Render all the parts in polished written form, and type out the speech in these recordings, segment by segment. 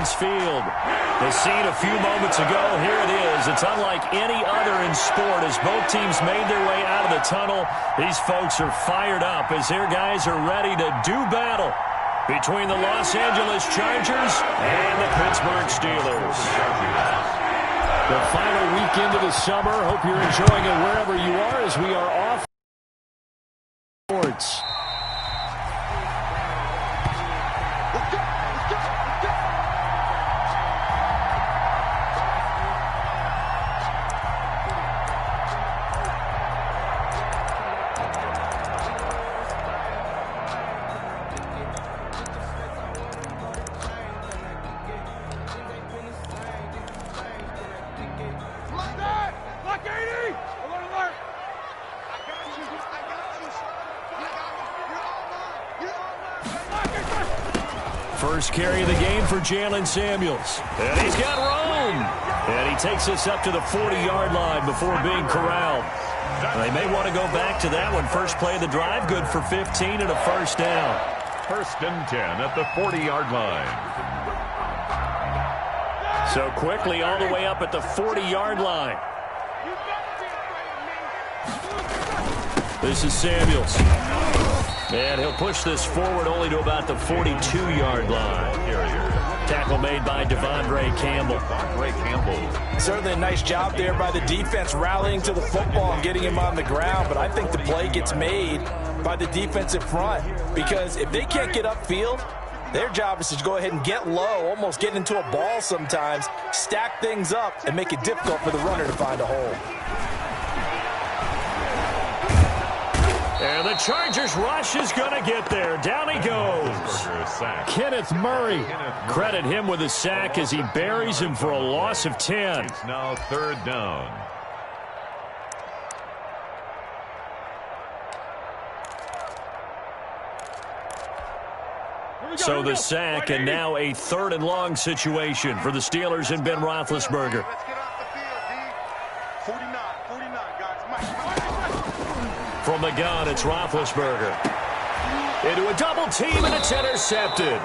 Heinz Field. The scene a few moments ago, here it is. It's unlike any other in sport as both teams made their way out of the tunnel. These folks are fired up as their guys are ready to do battle between the Los Angeles Chargers and the Pittsburgh Steelers. The final weekend of the summer. Hope you're enjoying it wherever you are as we are off sports. First carry of the game for Jalen Samuels. And he's got room. And he takes us up to the 40-yard line before being corralled. They may want to go back to that one. First play of the drive, good for 15 and a first down. First and 10 at the 40-yard line. So quickly all the way up at the 40-yard line. This is Samuels. And he'll push this forward only to about the 42-yard line. Tackle made by Devondre Campbell. Certainly a nice job there by the defense rallying to the football and getting him on the ground. But I think the play gets made by the defensive front. Because if they can't get upfield, their job is to go ahead and get low, almost get into a ball sometimes, stack things up, and make it difficult for the runner to find a hole. And the Chargers rush is going to get there. Down he goes. Kenneth Murray. Credit him with a sack as he buries him for a loss of 10. It's now third down. So the sack and now a third and long situation for the Steelers and Ben Roethlisberger. Let's get off the field, D. 49, guys. From the gun, it's Roethlisberger. Into a double team, and it's intercepted.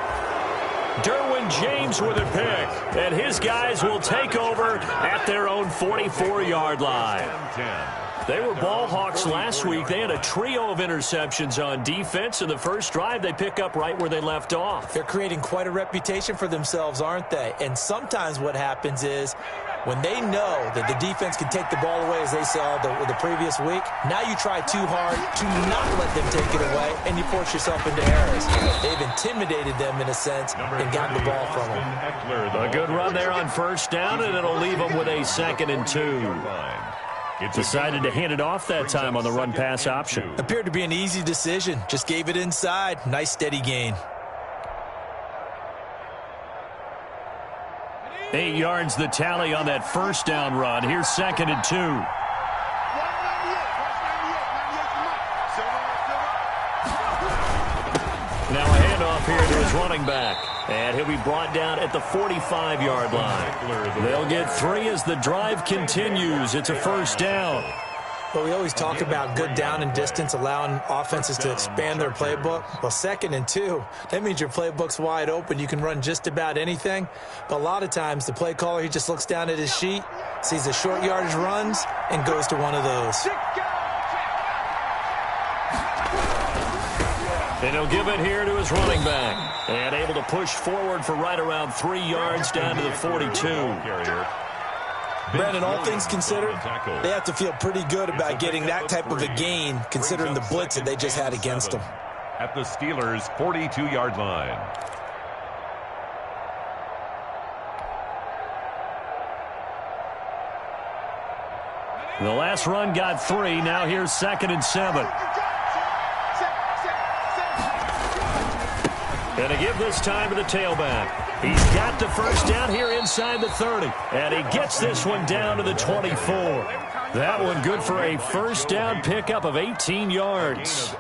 Derwin James with a pick, and his guys will take over at their own 44-yard line. They were ball hawks last week. They had a trio of interceptions on defense. In the first drive, they pick up right where they left off. They're creating quite a reputation for themselves, aren't they? And sometimes what happens is when they know that the defense can take the ball away, as they saw the previous week, now you try too hard to not let them take it away, and you force yourself into errors. They've intimidated them in a sense and gotten the ball from them. A good run there on first down, and it'll leave them with a 2nd and 2. Decided to hand it off that time on the run-pass option. Appeared to be an easy decision. Just gave it inside. Nice steady gain. 8 yards the tally on that first down run. Here's 2nd and 2. Now a handoff here to his running back. And he'll be brought down at the 45-yard line. They'll get 3 as the drive continues. It's a first down. Well, we always talk about good down and distance, allowing offenses to expand their playbook. Well, 2nd and 2, that means your playbook's wide open. You can run just about anything. But a lot of times, the play caller, he just looks down at his sheet, sees the short yardage runs, and goes to one of those. And he'll give it here to his running back. And able to push forward for right around 3 yards down to the 42. Brandon, all things considered, they have to feel pretty good about getting that type of a gain, considering the blitz that they just had against them. At the Steelers' 42-yard line. The last run got 3. Now here's 2nd and 7. And to give this time to the tailback. He's got the first down here inside the 30. And he gets this one down to the 24. That one good for a first down pickup of 18 yards.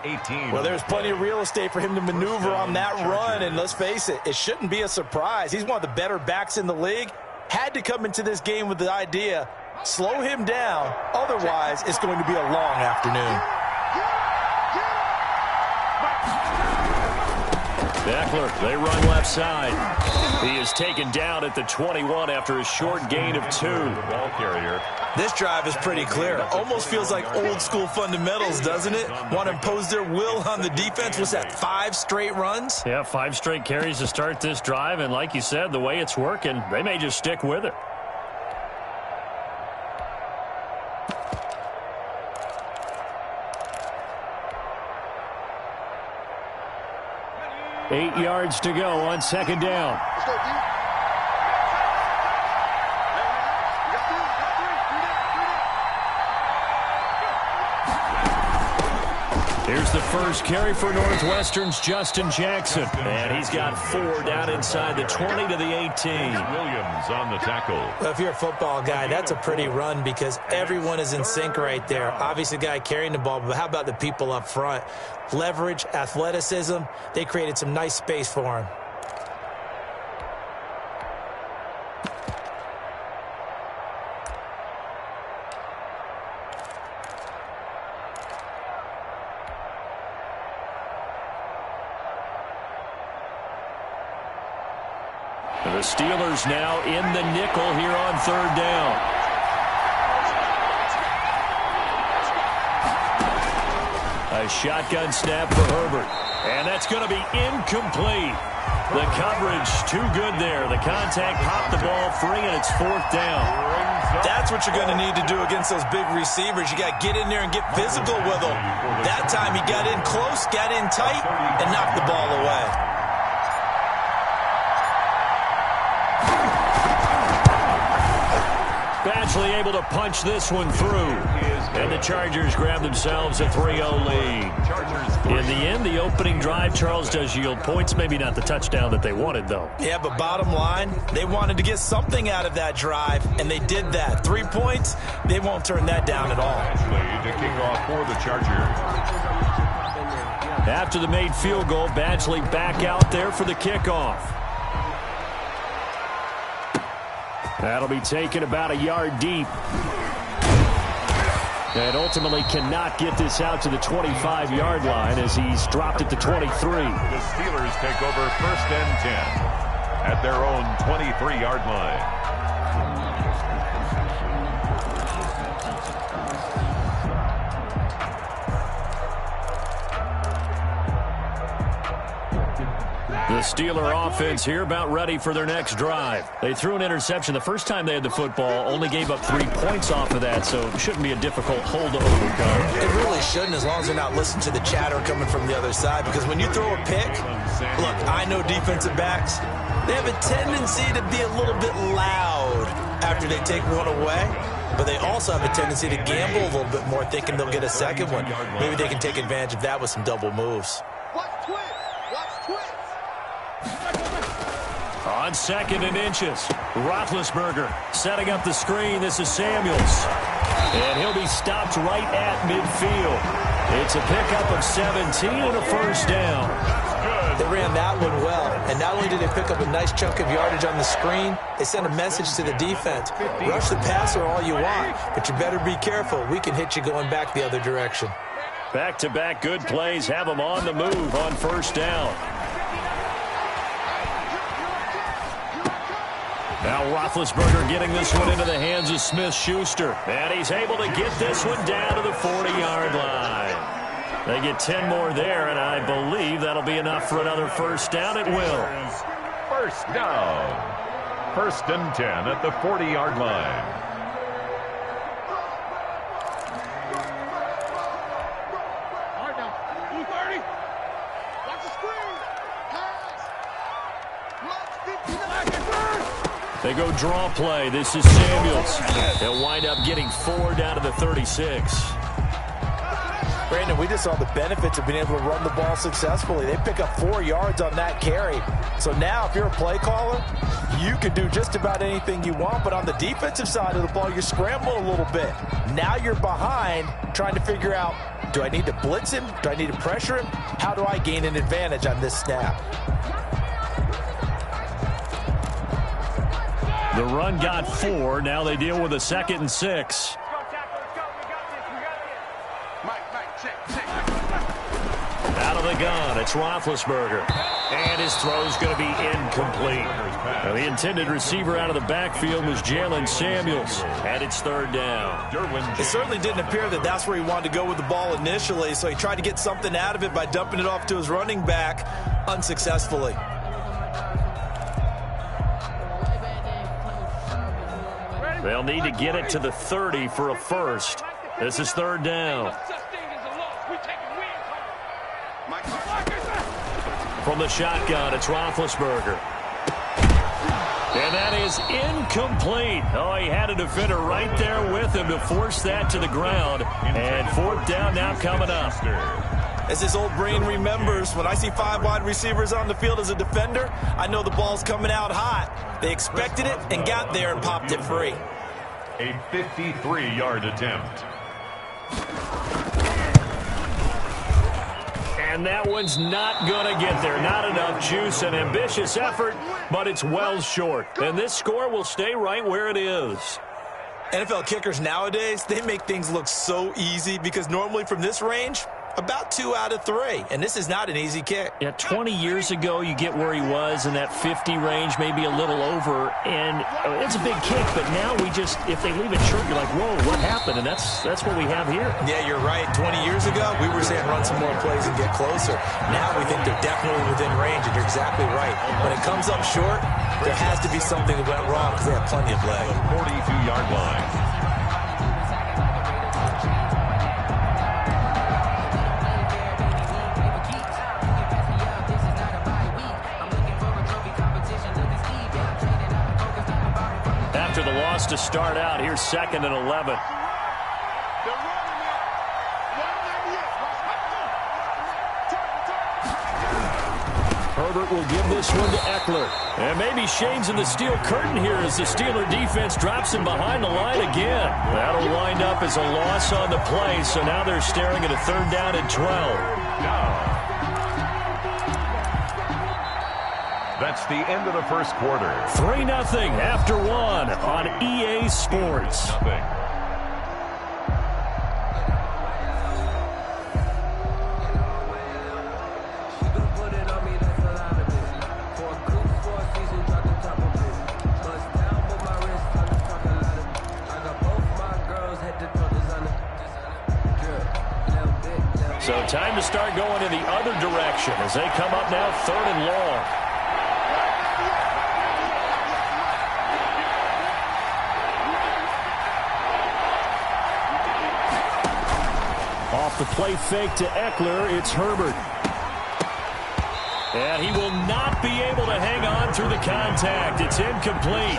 Well, there's plenty of real estate for him to maneuver on that run. And let's face it, it shouldn't be a surprise. He's one of the better backs in the league. Had to come into this game with the idea, slow him down. Otherwise, it's going to be a long afternoon. Eckler, they run left side. He is taken down at the 21 after a short gain of 2. Ball carrier. This drive is pretty clear. Almost feels like old school fundamentals, doesn't it? Want to impose their will on the defense. Was that 5 straight runs? Yeah, 5 straight carries to start this drive, and like you said, the way it's working, they may just stick with it. Eight yards to go on second down. Let's go, D. Here's the first carry for Northwestern's Justin Jackson. And he's got 4 down inside the 20 to the 18. Williams on the tackle. Well, if you're a football guy, that's a pretty run because everyone is in sync right there. Obviously, the guy carrying the ball, but how about the people up front? Leverage, athleticism, they created some nice space for him. The Steelers now in the nickel here on third down. A shotgun snap for Herbert. And that's going to be incomplete. The coverage too good there. The contact popped the ball free, and it's 4th down. That's what you're going to need to do against those big receivers. You got to get in there and get physical with them. That time he got in close, got in tight, and knocked the ball away. Badgley able to punch this one through. And the Chargers grab themselves a 3-0 lead. In the end, the opening drive, Charles, does yield points. Maybe not the touchdown that they wanted, though. Yeah, but bottom line, they wanted to get something out of that drive, and they did that. 3 points, they won't turn that down at all. To kick off for the Chargers. After the made field goal, Badgley back out there for the kickoff. That'll be taken about a yard deep. And ultimately cannot get this out to the 25-yard line as he's dropped it to 23. The Steelers take over 1st and 10 at their own 23-yard line. The Steeler offense here about ready for their next drive. They threw an interception the first time they had the football, only gave up 3 points off of that, so it shouldn't be a difficult hole to overcome. It really shouldn't, as long as they're not listening to the chatter coming from the other side, because when you throw a pick, look, I know defensive backs, they have a tendency to be a little bit loud after they take one away, but they also have a tendency to gamble a little bit more, thinking they'll get a second one. Maybe they can take advantage of that with some double moves. On 2nd and inches, Roethlisberger setting up the screen. This is Samuels. And he'll be stopped right at midfield. It's a pickup of 17 and a 1st down. They ran that one well. And not only did they pick up a nice chunk of yardage on the screen, they sent a message to the defense. Rush the passer all you want, but you better be careful. We can hit you going back the other direction. Back-to-back good plays have them on the move on 1st down. Now Roethlisberger getting this one into the hands of Smith-Schuster. And he's able to get this one down to the 40-yard line. They get 10 more there, and I believe that'll be enough for another 1st down. It will. 1st down. 1st and 10 at the 40-yard line. They go draw play. This is Samuels. They'll wind up getting 4 down to the 36. Brandon, we just saw the benefits of being able to run the ball successfully. They pick up 4 yards on that carry. So now if you're a play caller, you can do just about anything you want. But on the defensive side of the ball, you're scrambling a little bit. Now you're behind trying to figure out, do I need to blitz him? Do I need to pressure him? How do I gain an advantage on this snap? The run got 4. Now they deal with a 2nd and 6. Out of the the gun. It's Roethlisberger. And his throw's going to be incomplete. Now, the intended receiver out of the backfield was Jalen Samuels. And it's third down. It certainly didn't appear that that's where he wanted to go with the ball initially, so he tried to get something out of it by dumping it off to his running back unsuccessfully. They'll need to get it to the 30 for a first. This is third down. From the shotgun, it's Roethlisberger. And that is incomplete. Oh, he had a defender right there with him to force that to the ground. And fourth down now coming up. As his old brain remembers, when I see 5 wide receivers on the field as a defender, I know the ball's coming out hot. They expected it and got there and popped it free. A 53-yard attempt. And that one's not going to get there. Not enough juice. An ambitious effort, but it's well short. And this score will stay right where it is. NFL kickers nowadays, they make things look so easy because normally from this range, about 2 out of 3. And this is not an easy kick. Yeah, 20 years ago, you get where he was in that 50 range, maybe a little over. And it's a big kick, but now we just, if they leave it short, you're like, whoa, what happened? And that's what we have here. Yeah, you're right. 20 years ago, we were saying run some more plays and get closer. Now we think they're definitely within range, and you're exactly right. When it comes up short, there has to be something that went wrong because they have plenty of leg. 42-yard line. After the loss to start out, here's 2nd and 11. Herbert will give this one to Eckler. And maybe shades in the steel curtain here as the Steeler defense drops him behind the line again. That'll wind up as a loss on the play, so now they're staring at a 3rd down and 12. That's the end of the first quarter. 3-0 after 1 on EA Sports. So time to start going in the other direction as they come up now 3rd and long. Off the play fake to Eckler, it's Herbert. And he will not be able to hang on through the contact. It's incomplete.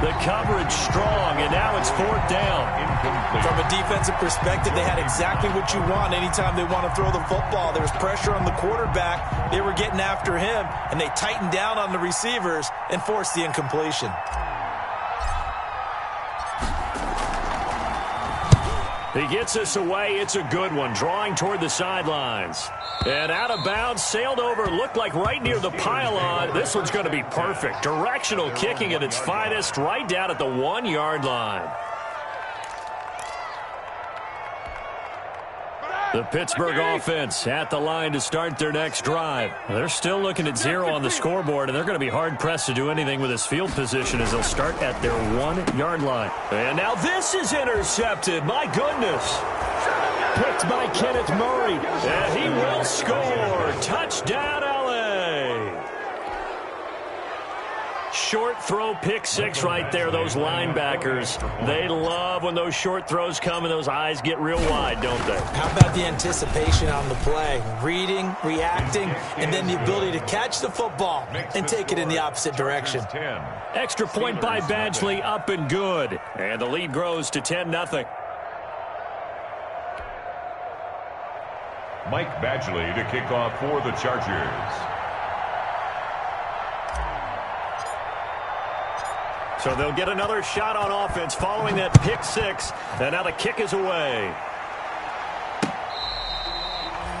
The coverage strong, and now it's 4th down. Incomplete. From a defensive perspective, they had exactly what you want anytime they want to throw the football. There was pressure on the quarterback. They were getting after him, and they tightened down on the receivers and forced the incompletion. He gets us away. It's a good one. Drawing toward the sidelines. And out of bounds, sailed over, looked like right near the pylon. This one's going to be perfect. Directional kicking at its finest, right down at the 1-yard line. The Pittsburgh offense at the line to start their next drive. They're still looking at 0 on the scoreboard, and they're going to be hard-pressed to do anything with this field position as they'll start at their 1-yard line. And now this is intercepted. My goodness. Picked by Kenneth Murray. And he will score. Touchdown, LA. Short throw, pick 6 right there. Those linebackers, they love when those short throws come and those eyes get real wide, don't they? How about the anticipation on the play? Reading, reacting, and then the ability to catch the football and take it in the opposite direction. Extra point by Badgley, up and good. And the lead grows to 10-0. Mike Badgley to kick off for the Chargers. So they'll get another shot on offense following that pick 6. And now the kick is away.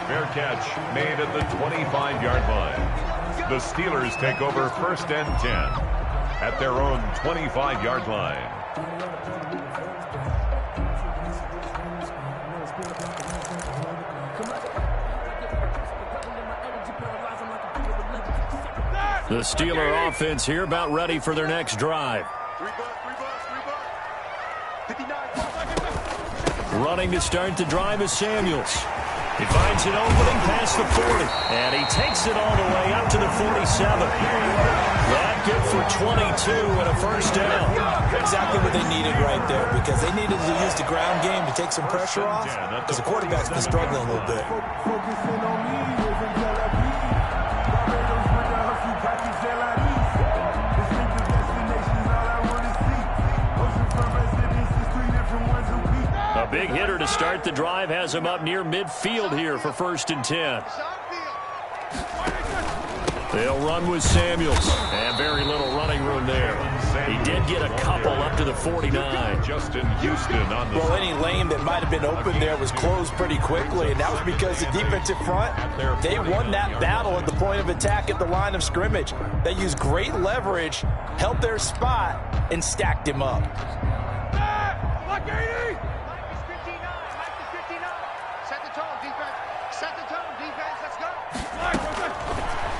Fair catch made at the 25-yard line. The Steelers take over 1st and 10 at their own 25-yard line. The Steeler offense here about ready for their next drive. 3 bucks. 59. Running to start the drive is Samuels. He finds an opening past the 40, and he takes it all the way up to the 47. That good for 22 and a first down. Exactly what they needed right there, because they needed to use the ground game to take some pressure off, because the quarterback's been struggling a little bit. A big hitter to start the drive has him up near midfield here for 1st and 10. They'll run with Samuels, and very little running room there. He did get a couple up to the 49. Justin Houston on the Well, any lane that might have been open there was closed pretty quickly, and that was because the defensive front, they won that battle at the point of attack at the line of scrimmage. They used great leverage, held their spot, and stacked him up. Like 80. Set the tone, defense. Set the tone, defense. Let's go.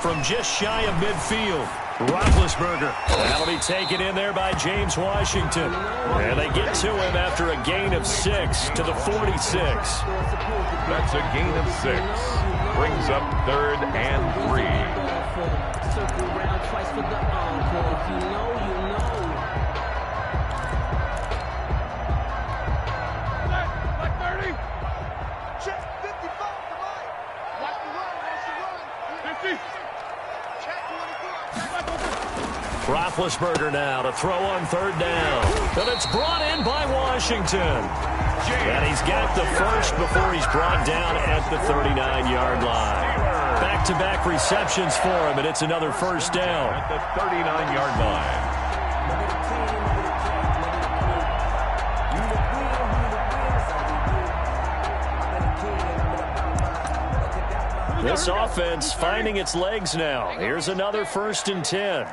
From just shy of midfield, Roethlisberger. That'll be taken in there by James Washington. And they get to him after a gain of 6 to the 46. That's a gain of 6. Brings up 3rd and 3. Circle around twice for the encore. If you know, you know. Like 30. Check 55 to right. Watch the run. Watch the run. 50. Check 24. Roethlisberger now to throw on 3rd down. But it's brought in by Washington. And he's got the first before he's brought down at the 39-yard line. Back-to-back receptions for him, and it's another first down. At the 39-yard line. This offense finding its legs now. Here's another 1st and 10.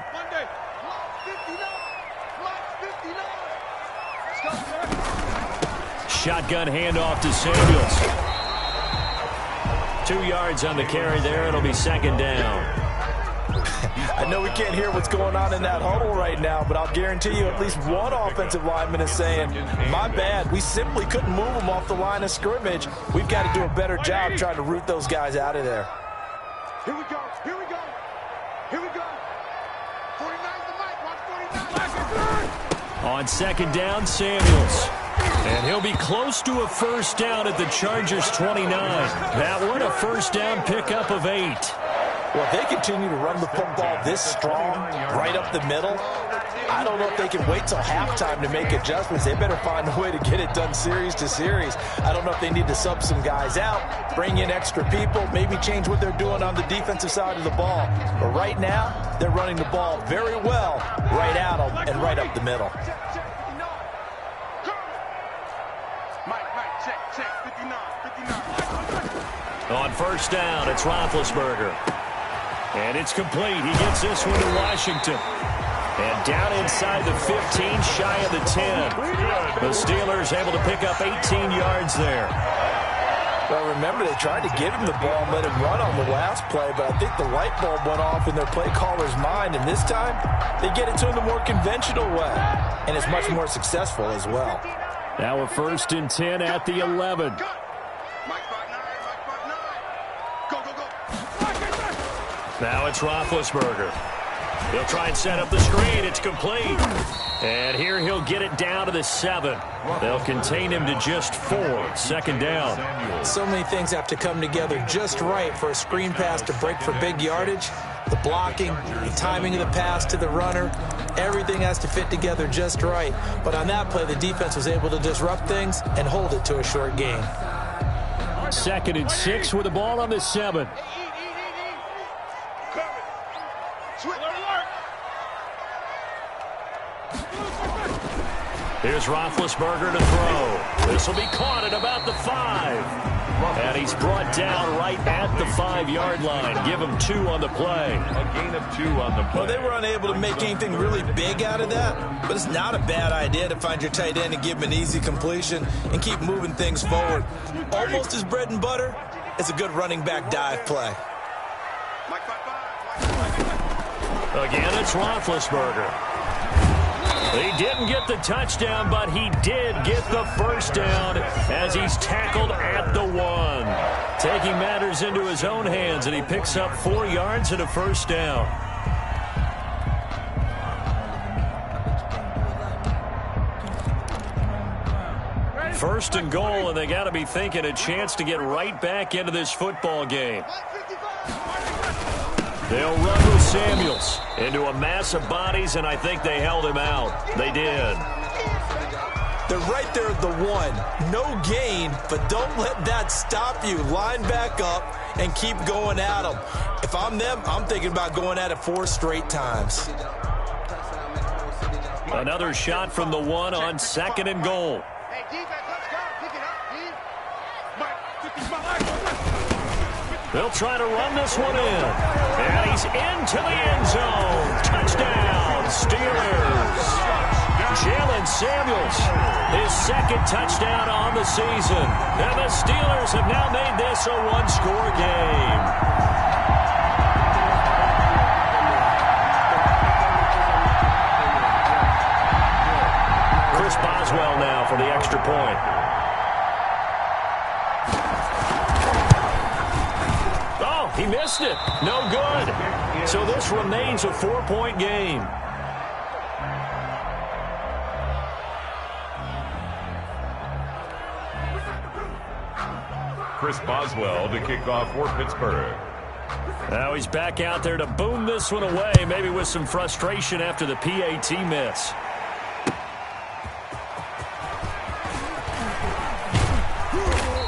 Shotgun handoff to Samuels. 2 yards on the carry there. It'll be 2nd down. I know we can't hear what's going on in that huddle right now, but I'll guarantee you at least one offensive lineman is saying, my bad, we simply couldn't move them off the line of scrimmage. We've got to do a better job trying to root those guys out of there. Here we go. Here we go. Here we go. 49's the mic. Watch 49. On 2nd down, Samuels. And he'll be close to a first down at the Chargers' 29. That one a first down pickup of 8. Well, if they continue to run the football this strong, right up the middle, I don't know if they can wait till halftime to make adjustments. They better find a way to get it done series to series. I don't know if they need to sub some guys out, bring in extra people, maybe change what they're doing on the defensive side of the ball. But right now, they're running the ball very well right at them and right up the middle. On first down, it's Roethlisberger. And it's complete. He gets this one to Washington. And down inside the 15, shy of the 10. The Steelers able to pick up 18 yards there. Well, remember, they tried to give him the ball and let him run on the last play, but I think the light bulb went off in their play caller's mind, and this time they get it to him the more conventional way, and it's much more successful as well. Now a 1st and 10 at the 11. Now it's Roethlisberger. He'll try and set up the screen. It's complete. And here he'll get it down to the 7. They'll contain him to just 4. 2nd down. So many things have to come together just right for a screen pass to break for big yardage. The blocking, the timing of the pass to the runner, everything has to fit together just right. But on that play, the defense was able to disrupt things and hold it to a short gain. 2nd and 6 with the ball on the 7. Here's Roethlisberger to throw. This will be caught at about the 5. And he's brought down right at the 5-yard line. Give him 2 on the play. A gain of 2 on the play. Well, they were unable to make anything really big out of that, but it's not a bad idea to find your tight end and give him an easy completion and keep moving things forward. Almost as bread and butter as a good running back dive play. Again, it's Roethlisberger. He didn't get the touchdown, but he did get the first down as he's tackled at the 1. Taking matters into his own hands, and he picks up 4 yards and a first down. First and goal, and they got to be thinking a chance to get right back into this football game. They'll run with Samuels into a mass of bodies, and I think they held him out. They did. They're right there at the 1. No gain, but don't let that stop you. Line back up and keep going at them. If I'm them, I'm thinking about going at it 4 straight times. Another shot from the 1 on 2nd and goal. Hey, defense, let's go. Pick it up, They'll try to run this one in. And he's into the end zone. Touchdown, Steelers. Jalen Samuels, his 2nd touchdown on the season. And the Steelers have now made this a 1-score game. Chris Boswell now for the extra point. Oh, he missed it. No good. So this remains a 4-point game. Chris Boswell to kick off for Pittsburgh. Now he's back out there to boom this one away, maybe with some frustration after the PAT miss.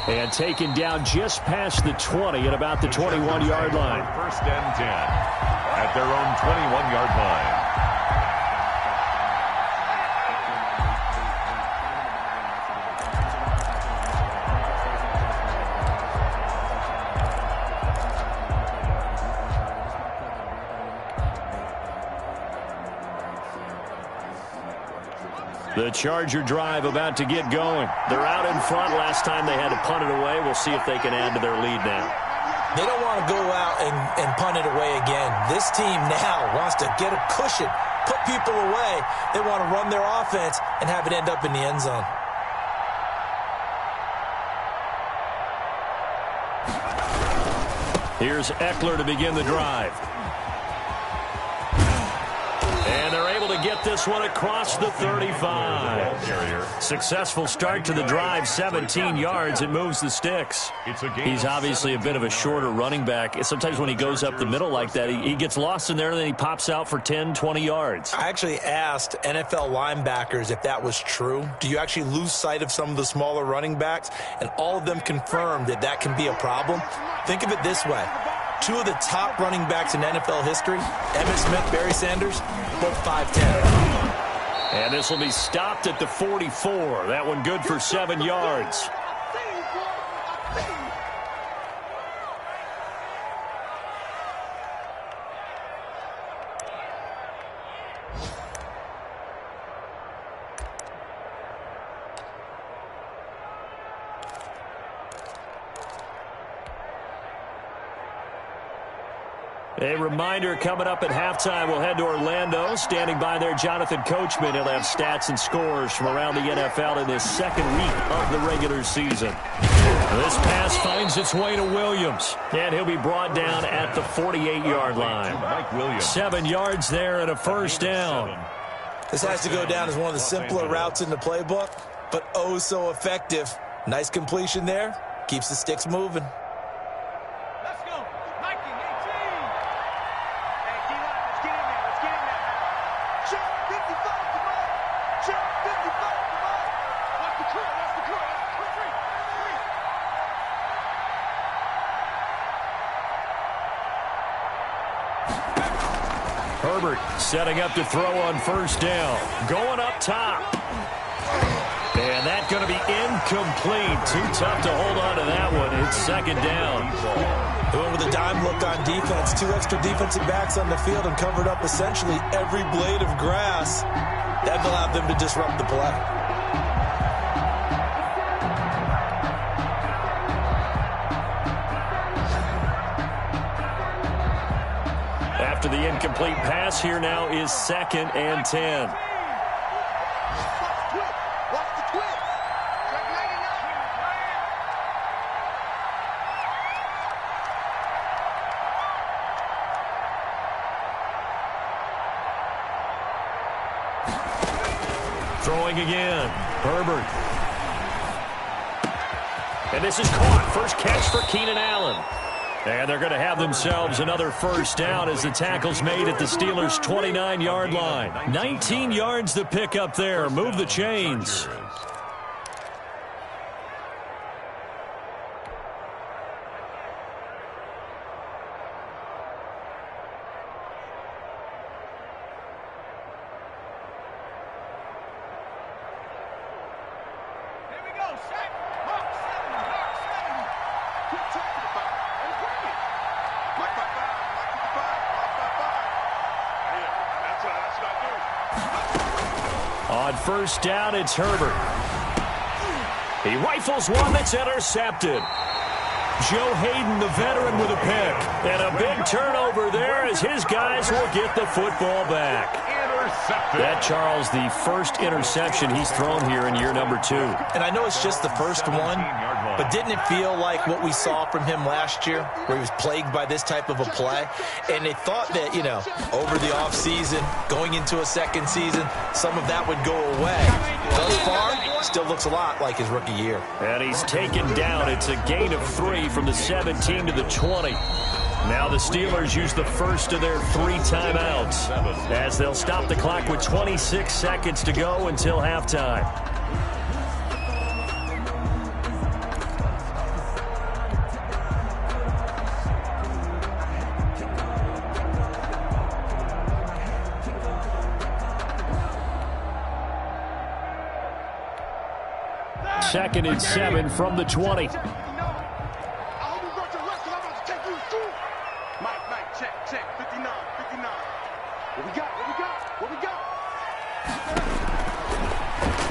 And taken down just past the 20 at about the 21-yard line. First and 10 at their own 21-yard line. The Charger drive about to get going. They're out in front. Last time they had to punt it away. We'll see if they can add to their lead now. They don't want to go out and punt it away again. This team now wants to get a cushion, put people away. They want to run their offense and have it end up in the end zone. Here's Eckler to begin the drive. And they're able to get this one across the 35. Successful start to the drive, 17 yards. It moves the sticks. He's obviously a bit of a shorter running back. Sometimes when he goes up the middle like that, he gets lost in there, and then he pops out for 10, 20 yards. I actually asked NFL linebackers if that was true. Do you actually lose sight of some of the smaller running backs? And all of them confirmed that that can be a problem. Think of it this way. 2 of the top running backs in NFL history, Emmitt Smith, Barry Sanders, both 5'10". And this will be stopped at the 44. That one good for 7 yards. A reminder, coming up at halftime, we'll head to Orlando. Standing by there, Jonathan Coachman. He'll have stats and scores from around the NFL in his 2nd week of the regular season. This pass finds its way to Williams, and he'll be brought down at the 48-yard line. 7 yards there and a first down. This has to go down as one of the simpler routes in the playbook, but oh so effective. Nice completion there. Keeps the sticks moving. Herbert setting up to throw on first down. Going up top. And that's going to be incomplete. Too tough to hold on to that one. It's 2nd down. Going with a dime look on defense. 2 extra defensive backs on the field and covered up essentially every blade of grass. That allowed them to disrupt the play. after the incomplete pass. Here now is 2nd and 10. Throwing again. Herbert. And this is caught. First catch for Keenan Allen. And they're going to have themselves another first down as the tackle's made at the Steelers' 29-yard line. 19 yards to pick up there. Move the chains. On first down, it's Herbert. He rifles one that's intercepted. Joe Hayden, the veteran, with a pick. And a big turnover there as his guys will get the football back. That, Charles, the first interception he's thrown here in year number 2. And I know it's just the first one, but didn't it feel like what we saw from him last year, where he was plagued by this type of a play? And they thought that, you know, over the offseason, going into a second season, some of that would go away. Thus far, still looks a lot like his rookie year. And he's taken down. It's a gain of 3 from the 17 to the 20. Now the Steelers use the first of their 3 timeouts as they'll stop the clock with 26 seconds to go until halftime. Second and 7 from the 20.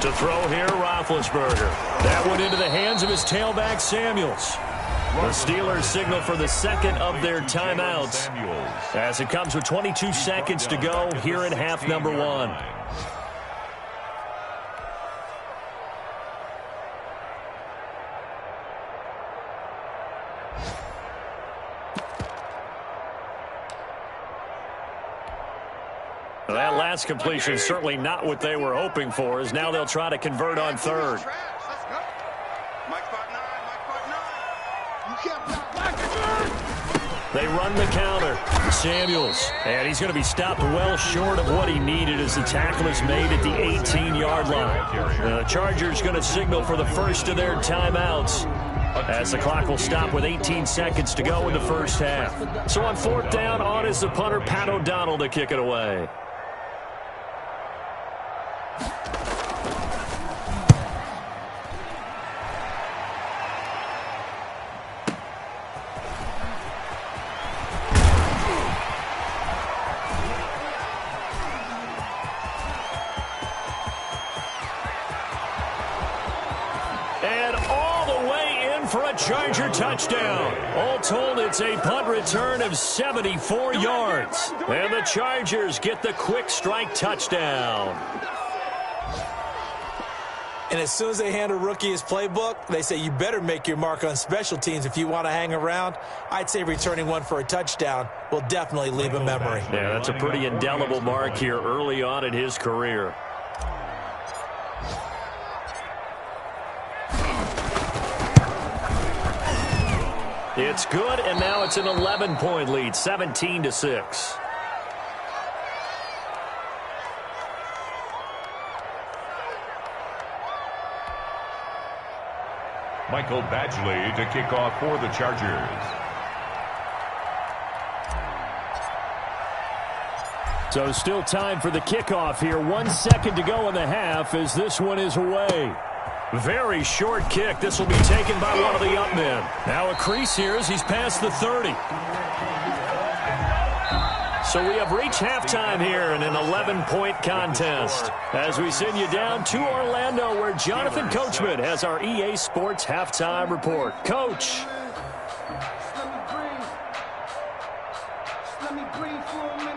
To throw here, Roethlisberger. That one into the hands of his tailback, Samuels. The Steelers signal for the second of their timeouts as it comes with 22 seconds to go here in half number 1. Well, that last completion certainly not what they were hoping for, as now they'll try to convert on third. They run the counter. Samuels, and he's going to be stopped well short of what he needed as the tackle is made at the 18-yard line. The Chargers going to signal for the first of their timeouts as the clock will stop with 18 seconds to go in the first half. So on fourth down, on is the punter, Pat O'Donnell, to kick it away. Charger touchdown. All told, it's a punt return of 74 yards. And the Chargers get the quick strike touchdown. And as soon as they hand a rookie his playbook, they say you better make your mark on special teams if you want to hang around. I'd say returning one for a touchdown will definitely leave a memory. Yeah, that's a pretty indelible mark here early on in his career. It's good, and now it's an 11-point lead, 17-6. Michael Badgley to kick off for the Chargers. So still time for the kickoff here. 1 second to go in the half as this one is away. Very short kick. This will be taken by one of the up men. Now a crease here as he's past the 30. So we have reached halftime here in an 11-point contest as we send you down to Orlando where Jonathan Coachman has our EA Sports halftime report. Coach. Let me breathe for a minute.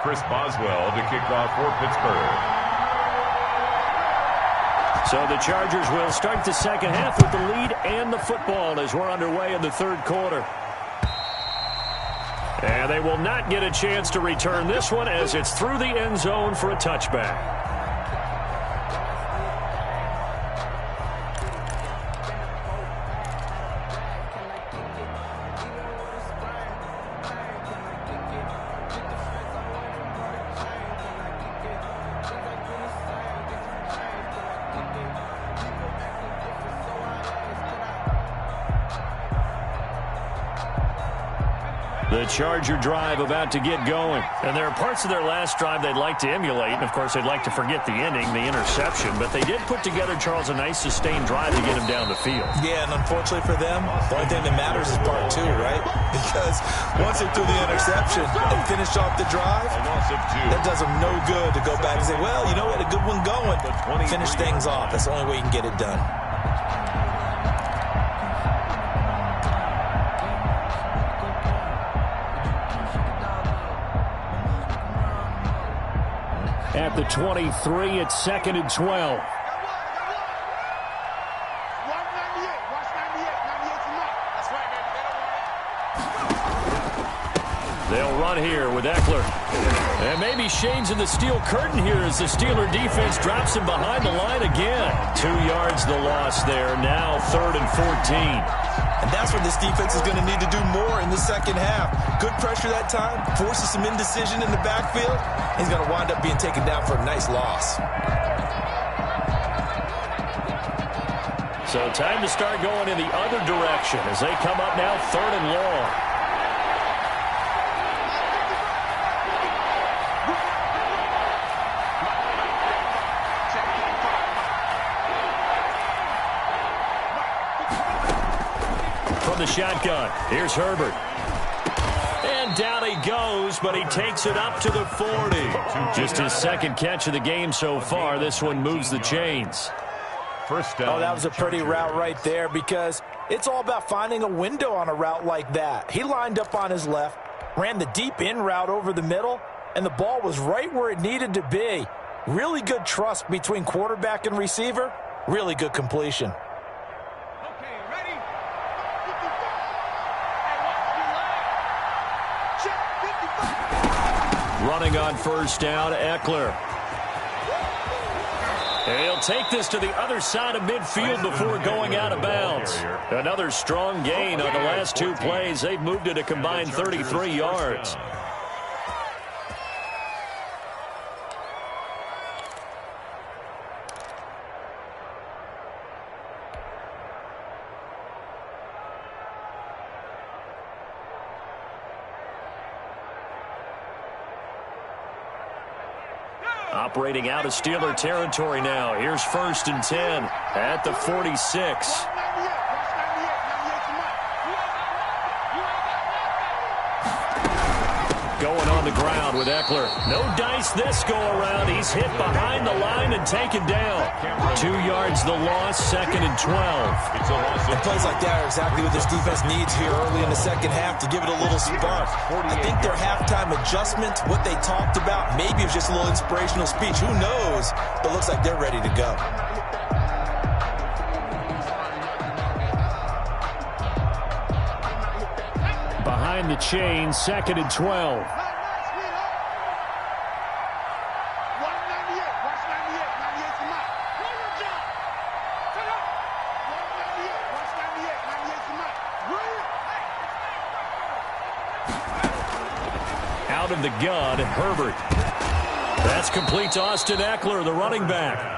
Chris Boswell to kick off for Pittsburgh. So the Chargers will start the second half with the lead and the football as we're underway in the third quarter. And they will not get a chance to return this one as it's through the end zone for a touchback. The Charger drive about to get going. And there are parts of their last drive they'd like to emulate. And, of course, they'd like to forget the ending, the interception. But they did put together, Charles, a nice sustained drive to get him down the field. Yeah, and unfortunately for them, the only thing that matters is part two, right? Because once they threw the interception and finished off the drive, that does them no good to go back and say, well, you know, we had a good one going. Finish things off. That's the only way you can get it done. At the 23, it's 2nd and 12. They'll run here with Eckler. And maybe shades of the steel curtain here as the Steeler defense drops him behind the line again. 2 yards the loss there. Now 3rd and 14. And that's what this defense is going to need to do more in the second half. Good pressure that time, forces some indecision in the backfield. He's going to wind up being taken down for a nice loss. So time to start going in the other direction as they come up now 3rd and long. The shotgun. Here's Herbert. And down he goes, but he takes it up to the 40. Just his second catch of the game so far. This one moves the chains. First down. Oh, that was a pretty route right there because it's all about finding a window on a route like that. He lined up on his left, ran the deep in route over the middle, and the ball was right where it needed to be. Really good trust between quarterback and receiver. Really good completion. Running on first down, Eckler. And he'll take this to the other side of midfield before going out of bounds. Another strong gain on the last 2 plays. They've moved it a combined 33 yards. Operating out of Steeler territory now. Here's 1st and 10 at the 46. Going on the ground with Eckler. No dice this go around. He's hit behind the line and taken down. 2 yards the loss, 2nd and 12. And plays like that are exactly what this defense needs here early in the second half to give it a little spark. I think their halftime adjustment, what they talked about, maybe it was just a little inspirational speech. Who knows? But it looks like they're ready to go. Behind the chain, 2nd and 12. Out of the gun, Herbert. That's complete to Austin Eckler, the running back.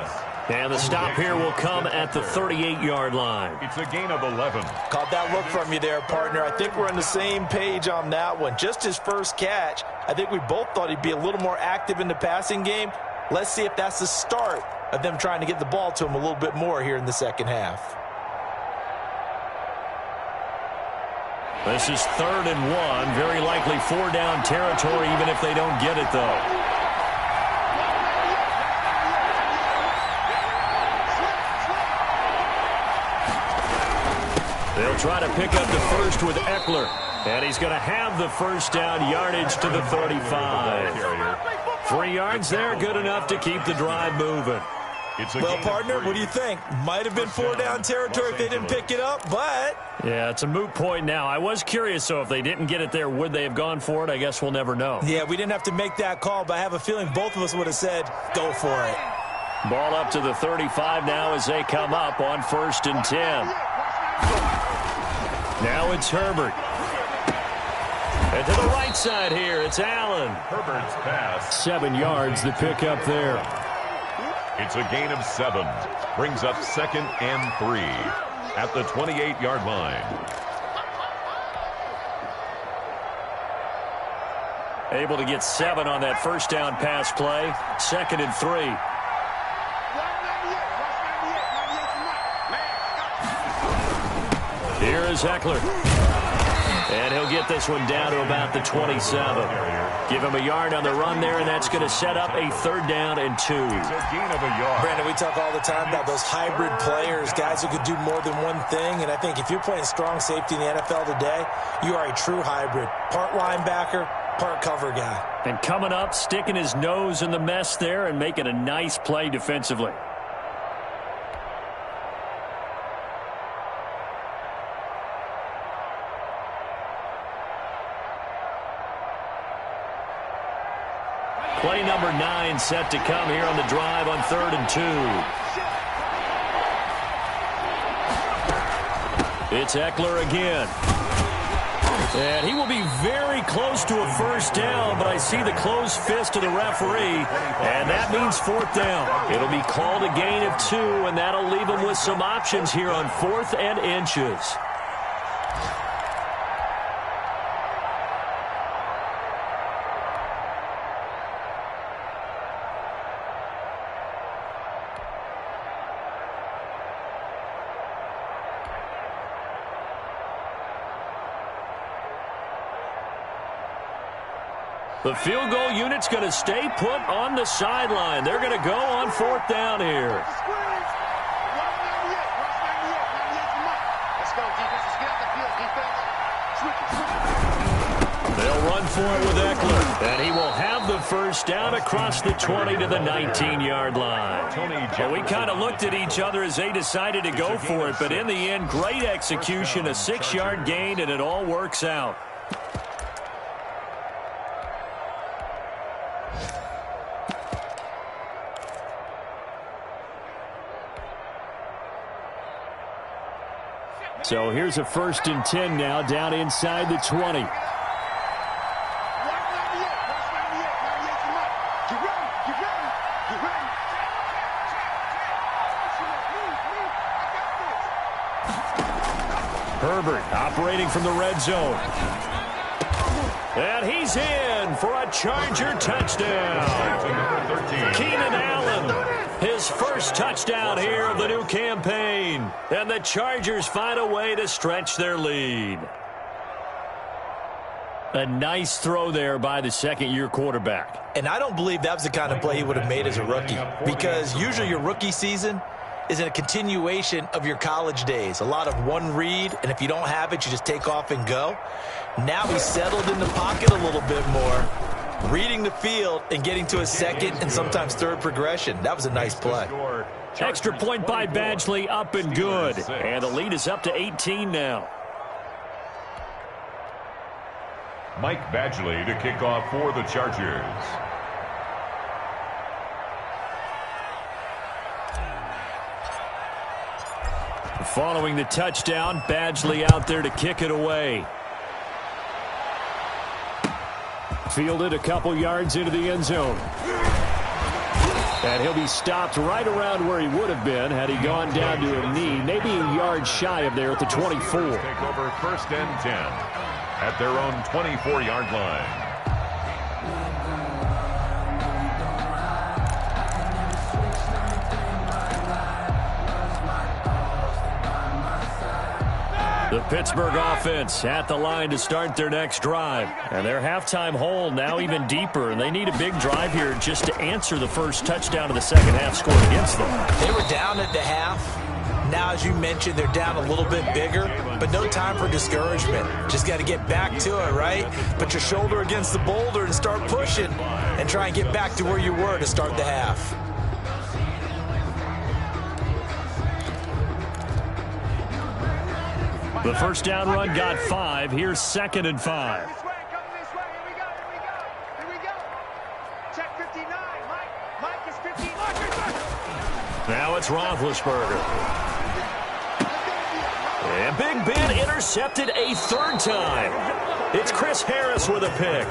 And the stop here will come at the 38-yard line. It's a gain of 11. Caught that look from you there, partner. I think we're on the same page on that one. Just his first catch. I think we both thought he'd be a little more active in the passing game. Let's see if that's the start of them trying to get the ball to him a little bit more here in the second half. This is 3rd and 1. Very likely 4 down territory, even if they don't get it, though. They'll try to pick up the first with Eckler. And he's going to have the first down, yardage to the 35. 3 yards there, good enough to keep the drive moving. Well, partner, what do you think? Might have been 4-down territory if they didn't pick it up, but... Yeah, it's a moot point now. I was curious, so if they didn't get it there, would they have gone for it? I guess we'll never know. Yeah, we didn't have to make that call, but I have a feeling both of us would have said, go for it. Ball up to the 35 now as they come up on 1st and 10. Now it's Herbert. And to the right side here, it's Allen. Herbert's pass. 7 yards, the pickup there. It's a gain of 7. Brings up 2nd and 3 at the 28-yard line. Able to get 7 on that first down pass play. 2nd and 3. Here is Eckler. And he'll get this one down to about the 27. Give him a yard on the run there, and that's going to set up a 3rd down and 2. It's a gain of a yard. Brandon, we talk all the time about those hybrid players, guys who could do more than one thing. And I think if you're playing strong safety in the NFL today, you are a true hybrid. Part linebacker, part cover guy. And coming up, sticking his nose in the mess there and making a nice play defensively. Play number 9 set to come here on the drive on 3rd and 2. It's Eckler again. And he will be very close to a first down, but I see the closed fist of the referee, and that means 4th down. It'll be called a gain of 2, and that'll leave him with some options here on 4th and inches. The field goal unit's going to stay put on the sideline. They're going to go on 4th down here. They'll run for it with Eckler. And he will have the first down across the 20 to the 19-yard line. Well, we kind of looked at each other as they decided to go for it, but in the end, great execution, a 6-yard gain, and it all works out. So here's a 1st and 10 now down inside the 20. Herbert operating from the red zone. And he's in for a Charger touchdown. Keenan Allen, his first touchdown here of the new campaign. And the Chargers find a way to stretch their lead. A nice throw there by the 2nd-year quarterback. And I don't believe that was the kind of play he would have made as a rookie, because usually your rookie season is a continuation of your college days. A lot of one read, and if you don't have it, you just take off and go. Now he's settled in the pocket a little bit more, reading the field and getting to a 2nd and sometimes 3rd progression. That was a nice play. Extra point by Badgley, up and good. And the lead is up to 18 now. Mike Badgley to kick off for the Chargers. Following the touchdown, Badgley out there to kick it away. Fielded a couple yards into the end zone. And he'll be stopped right around where he would have been had he gone down to a knee, maybe a yard shy of there at the 24. Take over 1st and 10 at their own 24-yard line. The Pittsburgh offense at the line to start their next drive. And their halftime hole now even deeper. And they need a big drive here just to answer the first touchdown of the second half scored against them. They were down at the half. now, as you mentioned, they're down a little bit bigger, but no time for discouragement. Just got to get back to it, right? Put your shoulder against the boulder and start pushing and try and get back to where you were to start the half. The first down run got 5. Here's 2nd and 5. This way, come this way. Here we go. Check 59. Mike is 15. Now it's Roethlisberger. And Big Ben intercepted a 3rd time. It's Chris Harris with a pick.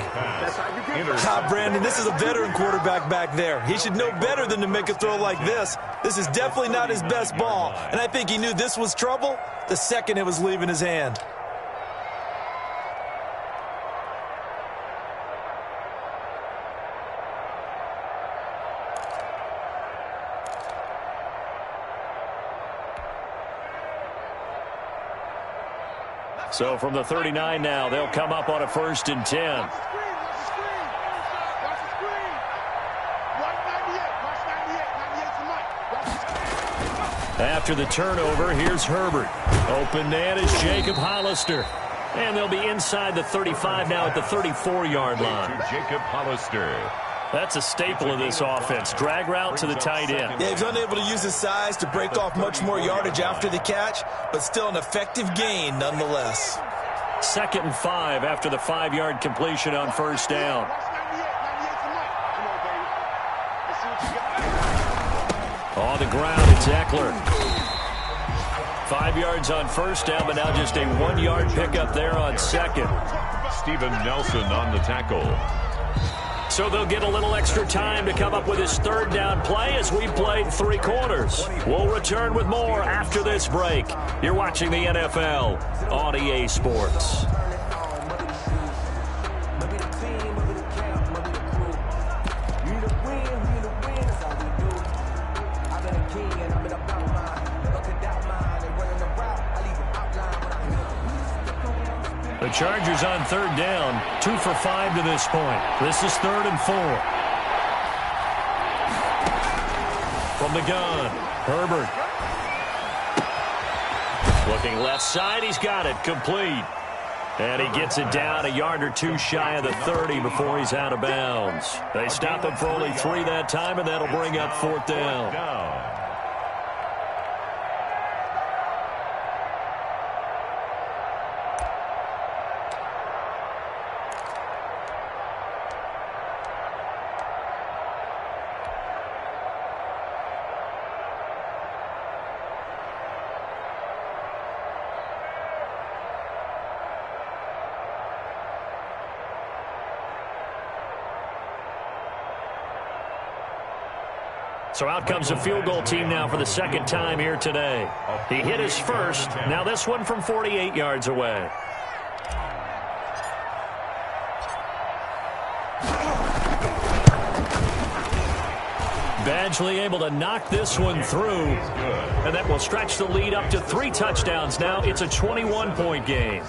Brandon, this is a veteran quarterback back there. He should know better than to make a throw like this. This is definitely not his best ball, and I think he knew this was trouble the second it was leaving his hand. So from the 39 now, they'll come up on a 1st and 10. After the turnover, here's Herbert. Open man is Jacob Hollister. And they'll be inside the 35 now at the 34-yard line. Jacob Hollister. That's a staple of this offense. Drag route to the tight end. Yeah, he's unable to use his size to break off much more yardage after the catch, but still an effective gain nonetheless. 2nd and 5 after the 5-yard completion on 1st down. On the ground, it's Eckler. 5 yards on 1st down, but now just a 1-yard pickup there on 2nd. Steven Nelson on the tackle. So they'll get a little extra time to come up with his 3rd down play as we played 3 quarters. We'll return with more after this break. You're watching the NFL on EA Sports. The Chargers on 3rd down, 2 for 5 to this point. This is 3rd and 4. From the gun, Herbert. Looking left side, he's got it, complete. And he gets it down a yard or 2 shy of the 30 before he's out of bounds. They stop him for only 3 that time, and that'll bring up 4th down. So out comes a field goal team now for the 2nd time here today. He hit his first. Now this one from 48 yards away. Badgley able to knock this one through, and that will stretch the lead up to 3 touchdowns. Now it's a 21-point game.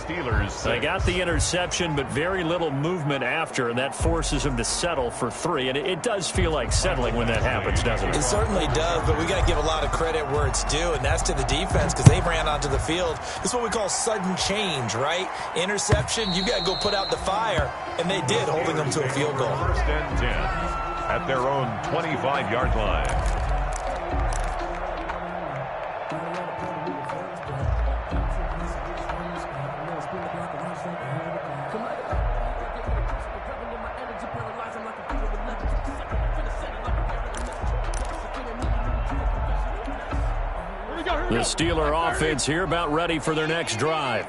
They got the interception, but very little movement after, and that forces them to settle for 3. And it does feel like settling when that happens, doesn't it? It certainly does, but we got to give a lot of credit where it's due, and that's to the defense because they ran onto the field. It's what we call sudden change, right? Interception, you got to go put out the fire, and they did, holding them to a field goal. 1st and 10. At their own 25-yard line. The Steeler offense here about ready for their next drive.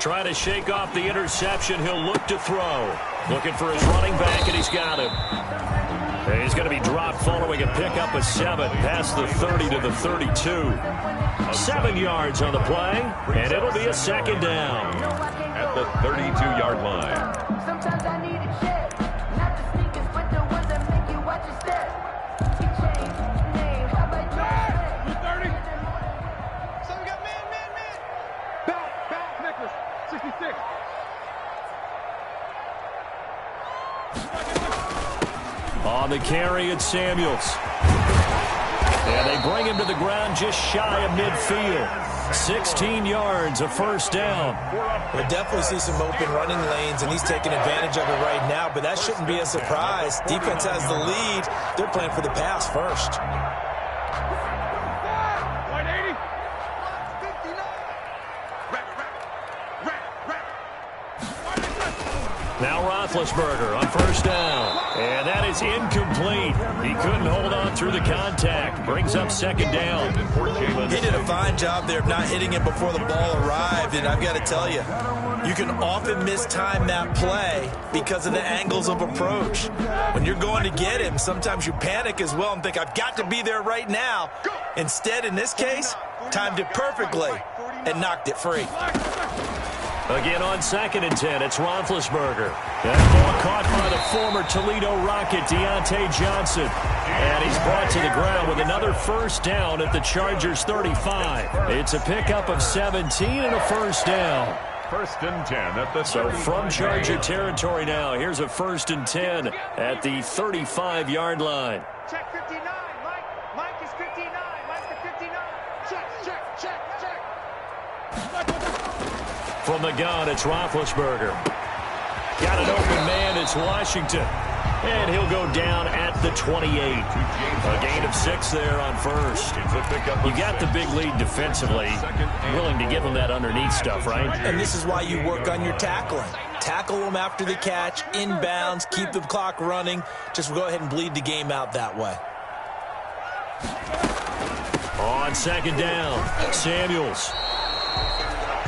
Trying to shake off the interception. He'll look to throw. Looking for his running back, and he's got him. And he's going to be dropped following a pickup of 7 past the 30 to the 32. 7 yards on the play, and it'll be a 2nd down. At the 32-yard line. Sometimes I need a check. Not the sneakers, but the ones that make you watch your step. How about you? 30. So we got man. Back, Nicholas. 66. On the carry, it's Samuels. And they bring him to the ground just shy of midfield. 16 yards, a first down. We'll definitely see some open running lanes, and he's taking advantage of it right now, but that shouldn't be a surprise. Defense has the lead. They're playing for the pass first. 180. Now Roethlisberger on first down. And that is incomplete. He couldn't hold on through the contact. Brings up second down. He did a fine job there of not hitting him before the ball arrived, and I've got to tell you, you can often mistime that play because of the angles of approach. When you're going to get him, sometimes you panic as well and think, I've got to be there right now. Instead, in this case, timed it perfectly and knocked it free. Again on 2nd and 10, it's Roethlisberger. That ball caught by the former Toledo Rocket, Deontay Johnson. And he's brought to the ground with another first down at the Chargers' 35. It's a pickup of 17 and a first down. 1st and 10 at the 35. So from Charger territory now, here's a 1st and 10 at the 35-yard line. Check 59, Mike. Mike is 59. Mike to 59. Check. From the gun, it's Roethlisberger. Got an open man, it's Washington. And he'll go down at the 28. A gain of 6 there on first. You got the big lead defensively. Willing to give them that underneath stuff, right? And this is why you work on your tackling. Tackle them after the catch, inbounds, keep the clock running. Just go ahead and bleed the game out that way. On 2nd down, Samuels.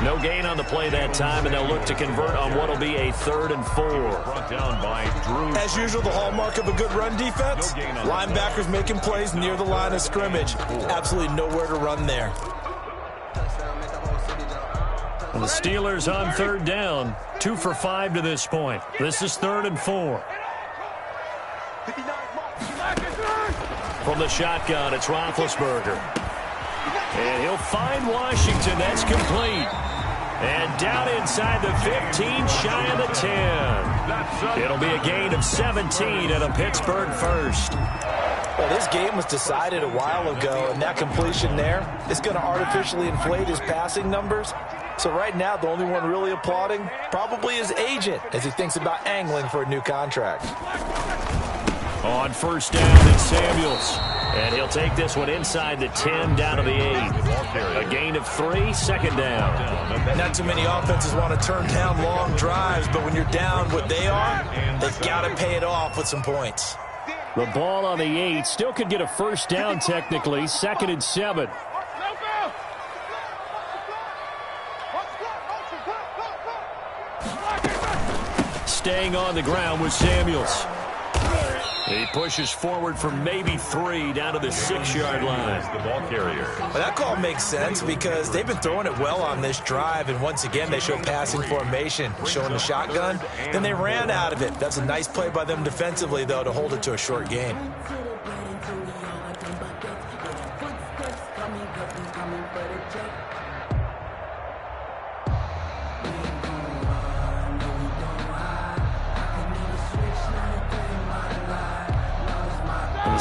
No gain on the play that time, and they'll look to convert on what will be a 3rd and 4. Brought down by Drew. As usual, the hallmark of a good run defense, linebackers making plays near the line of scrimmage. Absolutely nowhere to run there. And the Steelers on 3rd down, 2 for 5 to this point. This is 3rd and 4. From the shotgun, it's Roethlisberger. And he'll find Washington. That's complete. And down inside the 15, shy of the 10. It'll be a gain of 17 and a Pittsburgh first. Well, this game was decided a while ago, and that completion there is going to artificially inflate his passing numbers. So right now, the only one really applauding probably his agent as he thinks about angling for a new contract. On first down, it's Samuels. And he'll take this one inside the 10 down to the 8. A gain of 3, 2nd down. Not too many offenses want to turn down long drives, but when you're down what they are, they've got to pay it off with some points. The ball on the 8 still could get a first down technically, 2nd and 7. Staying on the ground with Samuels. He pushes forward for maybe 3 down to the 6-yard line. The ball carrier. Well, that call makes sense because they've been throwing it well on this drive, and once again they show passing formation, showing the shotgun. Then they ran out of it. That's a nice play by them defensively, though, to hold it to a short gain.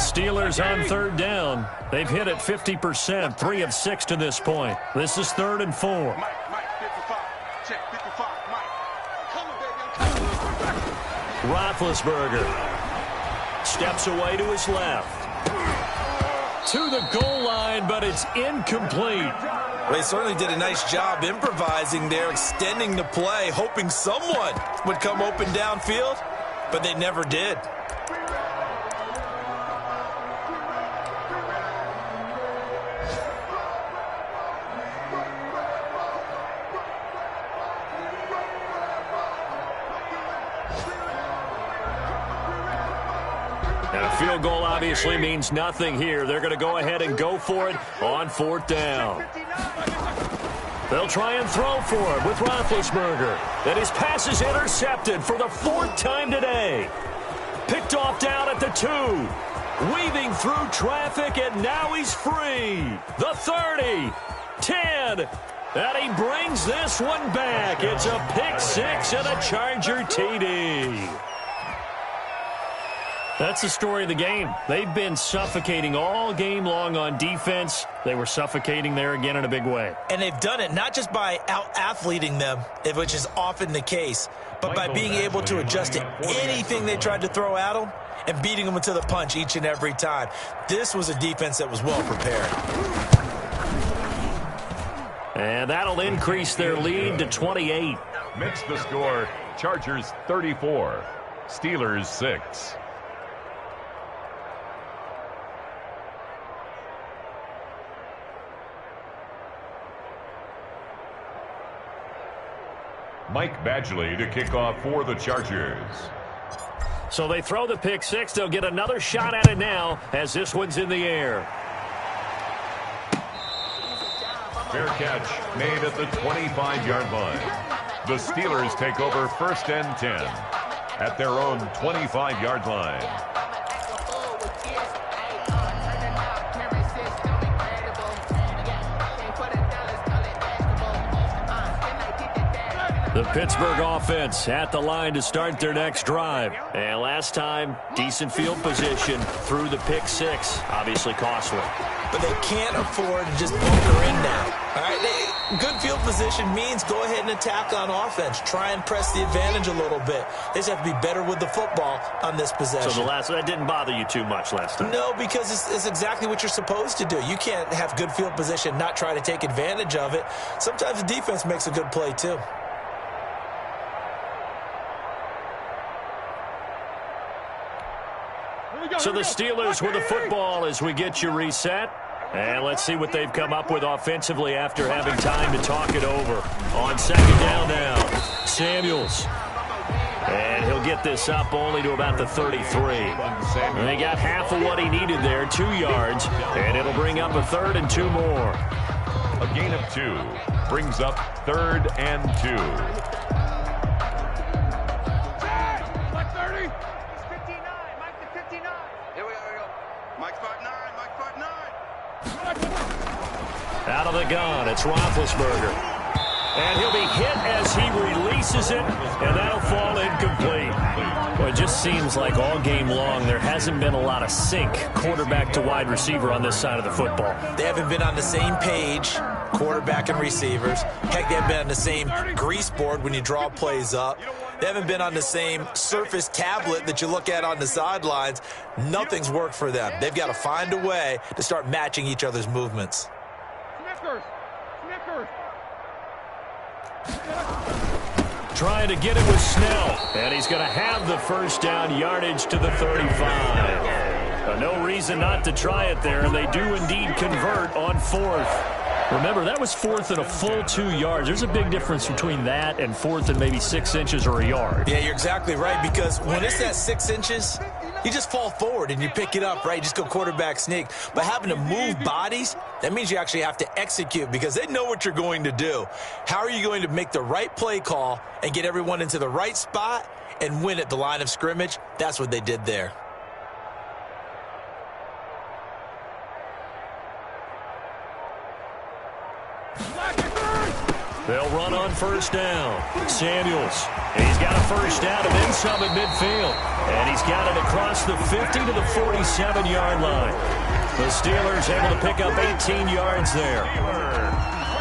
Steelers on 3rd down. They've hit it 50%, 3 of 6 to this point. This is 3rd and 4. Mike, 55. Check 55. Mike. Roethlisberger steps away to his left. To the goal line, but it's incomplete. Well, they certainly did a nice job improvising there, extending the play, hoping someone would come open downfield, but they never did. And a field goal obviously means nothing here. They're going to go ahead and go for it on 4th down. They'll try and throw for it with Roethlisberger. And his pass is intercepted for the 4th time today. Picked off down at the 2. Weaving through traffic, and now he's free. The 30, 10, and he brings this one back. It's a pick 6 and a Charger TD. That's the story of the game. They've been suffocating all game long on defense. They were suffocating there again in a big way. And they've done it not just by out-athleting them, which is often the case, but by being able to adjust to anything they tried to throw at them and beating them to the punch each and every time. This was a defense that was well prepared. And that'll increase their lead to 28. Makes the score Chargers 34, Steelers 6. Mike Badgley to kick off for the Chargers. So they throw the pick six. They'll get another shot at it now as this one's in the air. Fair catch made at the 25-yard line. The Steelers take over 1st and 10 at their own 25-yard line. The Pittsburgh offense at the line to start their next drive. And last time, decent field position through the pick six. Obviously costly. But they can't afford to just bunker in now. All right, good field position means go ahead and attack on offense. Try and press the advantage a little bit. They just have to be better with the football on this possession. So that didn't bother you too much last time? No, because it's exactly what you're supposed to do. You can't have good field position, not try to take advantage of it. Sometimes the defense makes a good play too. So the Steelers with the football as we get you reset. And let's see what they've come up with offensively after having time to talk it over. On 2nd down now, Samuels. And he'll get this up only to about the 33. And they got half of what he needed there, 2 yards. And it'll bring up a 3rd and 2 more. A gain of 2 brings up 3rd and 2. Out of the gun, it's Roethlisberger. And he'll be hit as he releases it, and that'll fall incomplete. Well, it just seems like all game long there hasn't been a lot of sync quarterback to wide receiver on this side of the football. They haven't been on the same page, quarterback and receivers. Heck, they haven't been on the same grease board when you draw plays up. They haven't been on the same Surface tablet that you look at on the sidelines. Nothing's worked for them. They've got to find a way to start matching each other's movements. Trying to get it with Snell, and he's going to have the 1st down yardage to the 35. No reason not to try it there, and they do indeed convert on 4th. Remember, that was 4th and a full 2 yards. There's a big difference between that and 4th and maybe 6 inches or a yard. Yeah, you're exactly right, because when it's that 6 inches, you just fall forward and you pick it up, right? You just go quarterback sneak. But having to move bodies, that means you actually have to execute because they know what you're going to do. How are you going to make the right play call and get everyone into the right spot and win at the line of scrimmage? That's what they did there. They'll run on 1st down. Samuels. And he's got a 1st down and then some at midfield. And he's got it across the 50 to the 47-yard line. The Steelers able to pick up 18 yards there.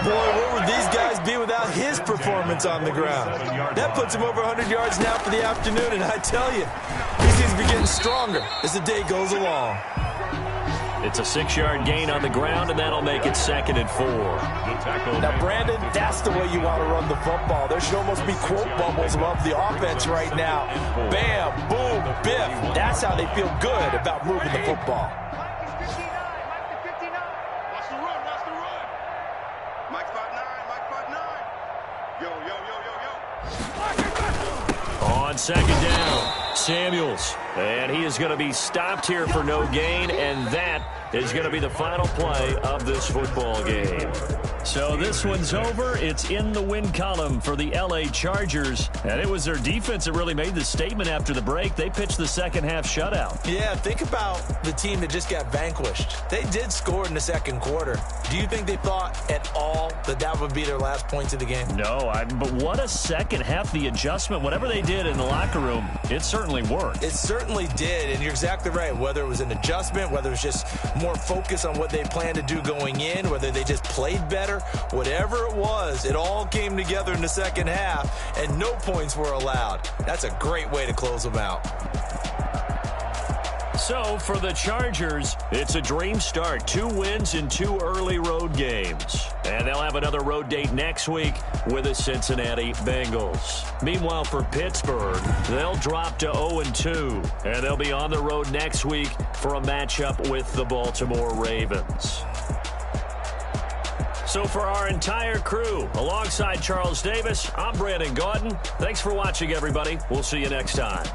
Boy, where would these guys be without his performance on the ground? That puts him over 100 yards now for the afternoon, and I tell you, he seems to be getting stronger as the day goes along. It's a 6-yard gain on the ground, and that'll make it 2nd and 4. Now, Brandon, that's the way you want to run the football. There should almost be quote bubbles above the offense right now. Bam, boom, biff. That's how they feel good about moving the football. On 2nd down, Samuels. And he is going to be stopped here for no gain, and that is going to be the final play of this football game. So this one's over. It's in the win column for the LA Chargers. And it was their defense that really made the statement after the break. They pitched the second half shutout. Yeah, think about the team that just got vanquished. They did score in the second quarter. Do you think they thought at all that that would be their last points of the game? No, but what a second half. The adjustment, whatever they did in the locker room, it certainly worked. It certainly did, and you're exactly right. Whether it was an adjustment, whether it was just more focus on what they planned to do going in, whether they just played better, whatever it was, it all came together in the second half, and no points were allowed. That's a great way to close them out. So for the Chargers, it's a dream start. 2 wins in 2 early road games. And they'll have another road date next week with the Cincinnati Bengals. Meanwhile, for Pittsburgh, they'll drop to 0-2. And they'll be on the road next week for a matchup with the Baltimore Ravens. So for our entire crew, alongside Charles Davis, I'm Brandon Gaudin. Thanks for watching, everybody. We'll see you next time.